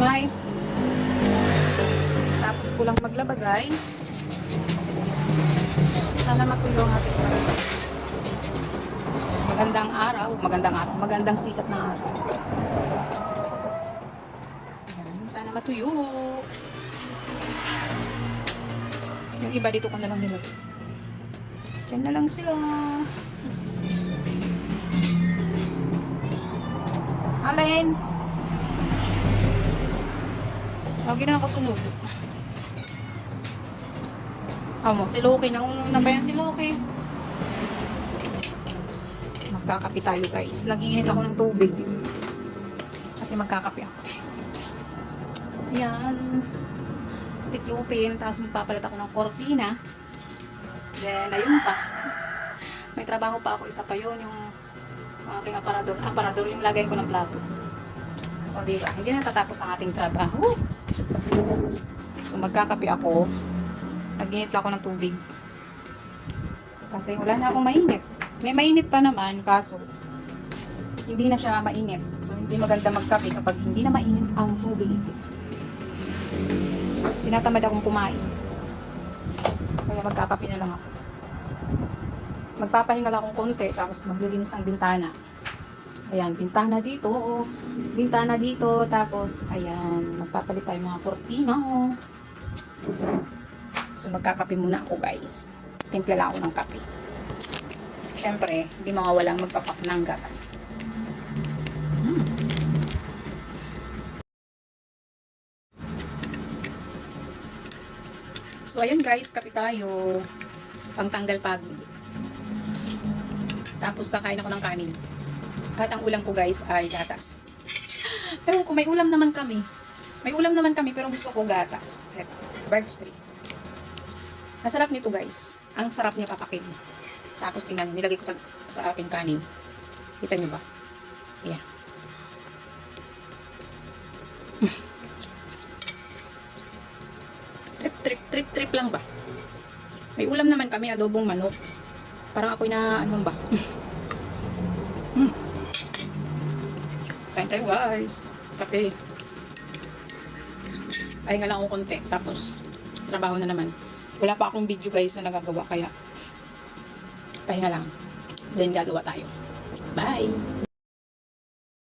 ingay. Tapos ko lang maglaba guys. Sana matulong ating magandang sikat ng araw. Ayan, sana matuyo. Yung iba dito ko na lang nilagay. Diyan na lang sila. Alin? Lagi na nakasunod. Amo, si Loki. Nangunguna ba yan si Loki? Magkakape tayo guys. Nag-iinit ako ng tubig. Kasi magkakape ako. Yan. Tiklupin. Tapos magpapalit ako ng kortina. Then, ayun pa. May trabaho pa ako. Isa pa yun. Yung aking aparador. Aparador yung lagay ko ng plato. O diba? Hindi na tatapos ang ating trabaho. So, magkakape ako. Nag-init ako ng tubig. Kasi wala na akong mainit. May mainit pa naman, kaso hindi na siya mainit. So, hindi maganda magkape kapag hindi na mainit ang tubig. Tinatamad akong kumain. Kaya magkakape na lang ako. Magpapahinga lang akong konti, tapos maglilinis ang bintana. Ayan, bintana dito. Bintana dito. Tapos, ayan, magpapalit tayo mga kortina. So, magkakape muna ako, guys. Timpla lang ako ng kape. Siyempre, hindi mawawalang magpapak ng gatas. So, ayan guys, kape tayo. Pangtanggal pagod. Tapos, kakain ako ng kanin. At ang ulam ko, guys, ay gatas. Pero kung may ulam naman kami. May ulam naman kami, pero gusto ko gatas. Bird's tree. Masarap nito, guys. Ang sarap niya papakin. Tapos tingnan, nilagay ko sa aking kanin. Kita niyo ba? Ayan. Trip lang ba? May ulam naman kami, adobong manok. Parang ako'y na, ano ba? Kain tayo, guys. Kape. Pahinga lang ako konti. Tapos, trabaho na naman. Wala pa akong video, guys, na nagagawa. Kaya, pahinga lang. Then, gagawa tayo. Bye!